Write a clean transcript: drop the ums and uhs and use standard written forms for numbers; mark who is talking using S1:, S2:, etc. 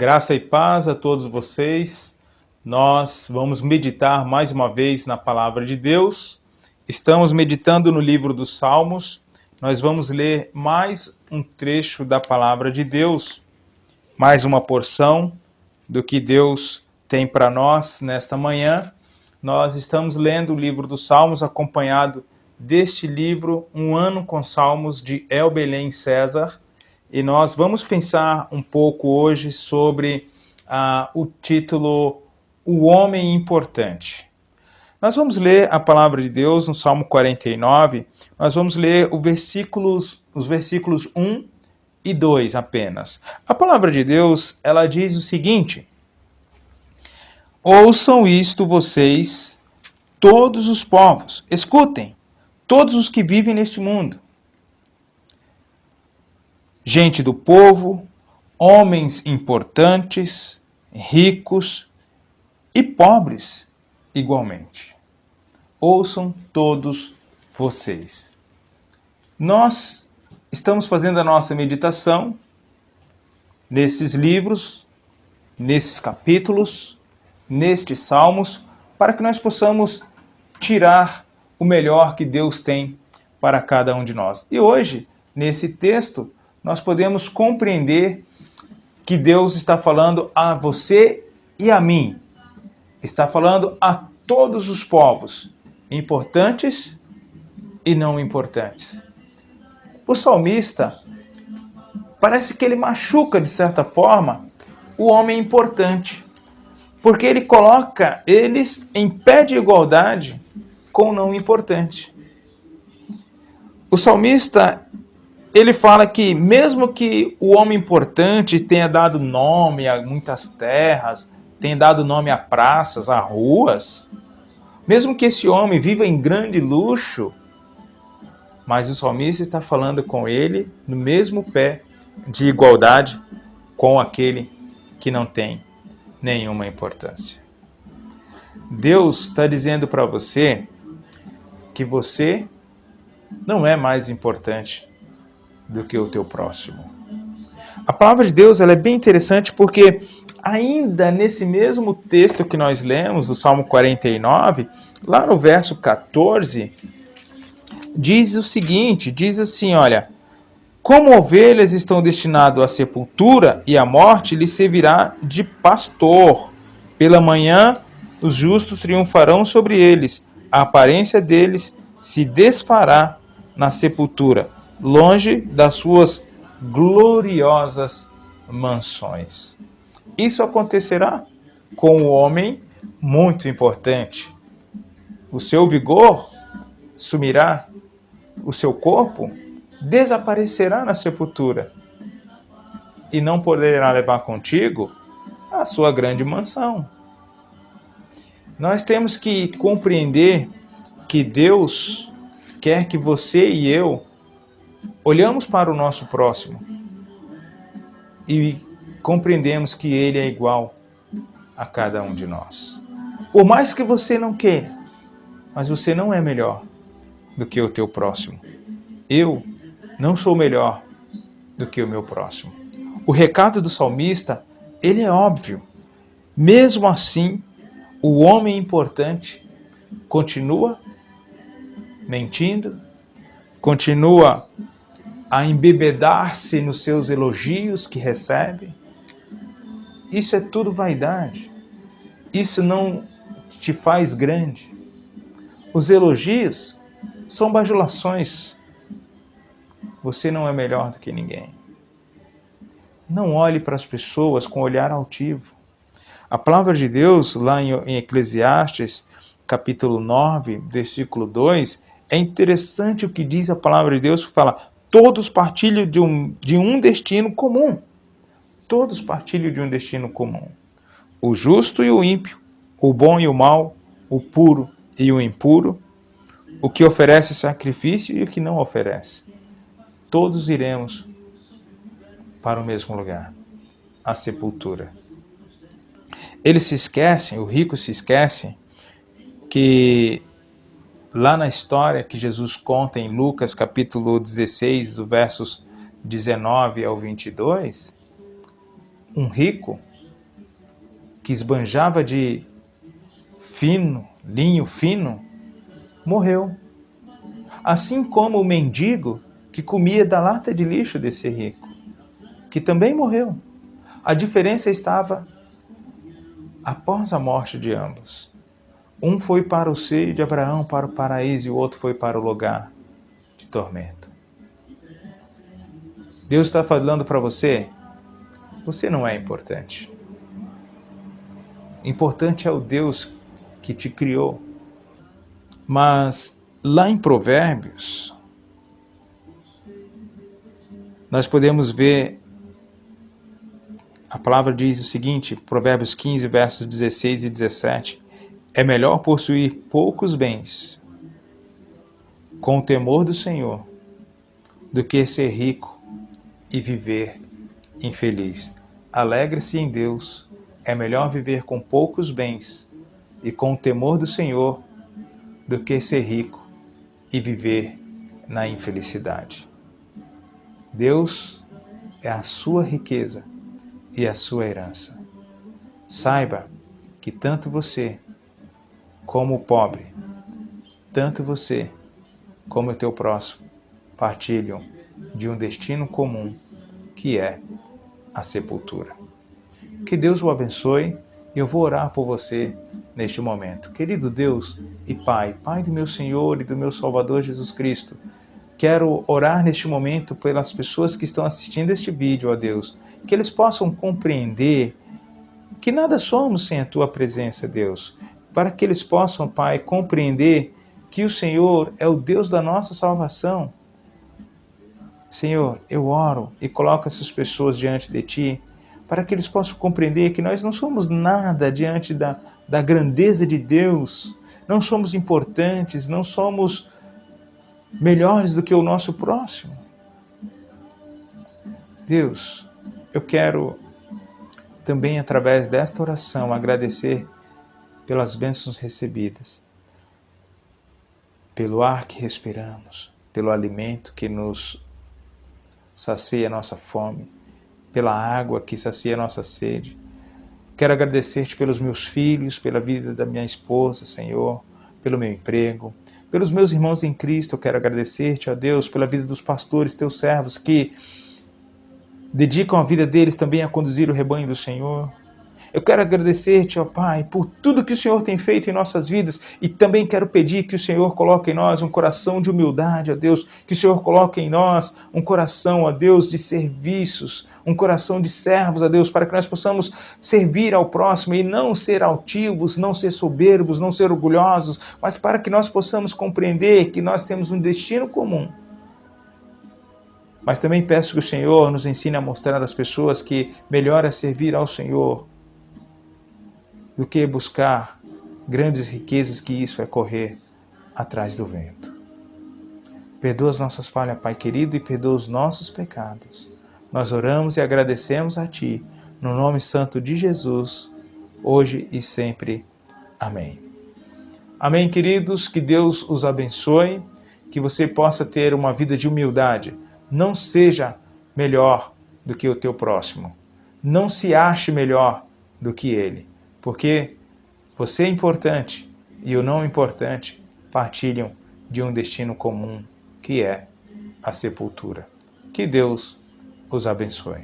S1: Graça e paz a todos vocês. Nós vamos meditar mais uma vez na palavra de Deus. Estamos meditando no livro dos Salmos. Nós vamos ler mais um trecho da palavra de Deus, mais uma porção do que Deus tem para nós nesta manhã. Nós estamos lendo o livro dos Salmos, acompanhado deste livro, Um Ano com Salmos, de Elbelém César. E nós vamos pensar um pouco hoje sobre o título O Homem Importante. Nós vamos ler a palavra de Deus no Salmo 49, nós vamos ler os versículos 1 e 2 apenas. A palavra de Deus, ela diz o seguinte: ouçam isto vocês, todos os povos, escutem, todos os que vivem neste mundo. Gente do povo, homens importantes, ricos e pobres igualmente. Ouçam todos vocês. Nós estamos fazendo a nossa meditação nesses livros, nesses capítulos, nestes salmos, para que nós possamos tirar o melhor que Deus tem para cada um de nós. E hoje, nesse texto, nós podemos compreender que Deus está falando a você e a mim. Está falando a todos os povos, importantes e não importantes. O salmista, parece que ele machuca, de certa forma, o homem importante, porque ele coloca eles em pé de igualdade com o não importante. O salmista, ele fala que mesmo que o homem importante tenha dado nome a muitas terras, tenha dado nome a praças, a ruas, mesmo que esse homem viva em grande luxo, mas o salmista está falando com ele no mesmo pé de igualdade com aquele que não tem nenhuma importância. Deus está dizendo para você que você não é mais importante do que o teu próximo. A palavra de Deus, ela é bem interessante porque ainda nesse mesmo texto que nós lemos, do Salmo 49, lá no verso 14, diz o seguinte, diz assim, olha: como ovelhas estão destinadas à sepultura e à morte lhes servirá de pastor. Pela manhã os justos triunfarão sobre eles, a aparência deles se desfará na sepultura, longe das suas gloriosas mansões. Isso acontecerá com um homem muito importante. O seu vigor sumirá, o seu corpo desaparecerá na sepultura e não poderá levar contigo a sua grande mansão. Nós temos que compreender que Deus quer que você e eu olhamos para o nosso próximo e compreendemos que ele é igual a cada um de nós. Por mais que você não queira, mas você não é melhor do que o teu próximo. Eu não sou melhor do que o meu próximo. O recado do salmista, ele é óbvio. Mesmo assim, o homem importante continua mentindo, continua a embebedar-se nos seus elogios que recebe. Isso é tudo vaidade. Isso não te faz grande. Os elogios são bajulações. Você não é melhor do que ninguém. Não olhe para as pessoas com olhar altivo. A palavra de Deus, lá em Eclesiastes, capítulo 9, versículo 2, é interessante o que diz a palavra de Deus, que fala: todos partilham de um destino comum. Todos partilham de um destino comum. O justo e o ímpio, o bom e o mau, o puro e o impuro, o que oferece sacrifício e o que não oferece. Todos iremos para o mesmo lugar, a sepultura. Eles se esquecem, o rico se esquece, que lá na história que Jesus conta em Lucas capítulo 16, do versos 19 ao 22, um rico que esbanjava de linho fino, morreu. Assim como o mendigo que comia da lata de lixo desse rico, que também morreu. A diferença estava após a morte de ambos. Um foi para o seio de Abraão, para o paraíso, e o outro foi para o lugar de tormento. Deus está falando para você, você não é importante. Importante é o Deus que te criou. Mas lá em Provérbios, nós podemos ver, a palavra diz o seguinte, Provérbios 15, versos 16 e 17, é melhor possuir poucos bens com o temor do Senhor do que ser rico e viver infeliz. Alegre-se em Deus, é melhor viver com poucos bens e com o temor do Senhor do que ser rico e viver na infelicidade. Deus é a sua riqueza e a sua herança. Saiba que tanto você como o pobre, tanto você como o teu próximo, partilham de um destino comum, que é a sepultura. Que Deus o abençoe e eu vou orar por você neste momento. Querido Deus e Pai, Pai do meu Senhor e do meu Salvador Jesus Cristo, quero orar neste momento pelas pessoas que estão assistindo este vídeo, ó Deus, que eles possam compreender que nada somos sem a Tua presença, Deus, para que eles possam, Pai, compreender que o Senhor é o Deus da nossa salvação. Senhor, eu oro e coloco essas pessoas diante de Ti, para que eles possam compreender que nós não somos nada diante da grandeza de Deus, não somos importantes, não somos melhores do que o nosso próximo. Deus, eu quero também, através desta oração, agradecer pelas bênçãos recebidas, pelo ar que respiramos, pelo alimento que nos sacia a nossa fome, pela água que sacia a nossa sede. Quero agradecer-te pelos meus filhos, pela vida da minha esposa, Senhor, pelo meu emprego, pelos meus irmãos em Cristo. Eu quero agradecer-te, ó Deus, pela vida dos pastores, teus servos, que dedicam a vida deles também a conduzir o rebanho do Senhor. Eu quero agradecer-te, ó Pai, por tudo que o Senhor tem feito em nossas vidas e também quero pedir que o Senhor coloque em nós um coração de humildade, ó Deus, que o Senhor coloque em nós um coração, ó Deus, de serviços, um coração de servos, ó Deus, para que nós possamos servir ao próximo e não ser altivos, não ser soberbos, não ser orgulhosos, mas para que nós possamos compreender que nós temos um destino comum. Mas também peço que o Senhor nos ensine a mostrar às pessoas que melhor é servir ao Senhor do que buscar grandes riquezas, que isso é correr atrás do vento. Perdoa as nossas falhas, Pai querido, e perdoa os nossos pecados. Nós oramos e agradecemos a Ti, no nome santo de Jesus, hoje e sempre. Amém. Amém, queridos, que Deus os abençoe, que você possa ter uma vida de humildade. Não seja melhor do que o teu próximo. Não se ache melhor do que ele. Porque você é importante e o não importante partilham de um destino comum, que é a sepultura. Que Deus os abençoe.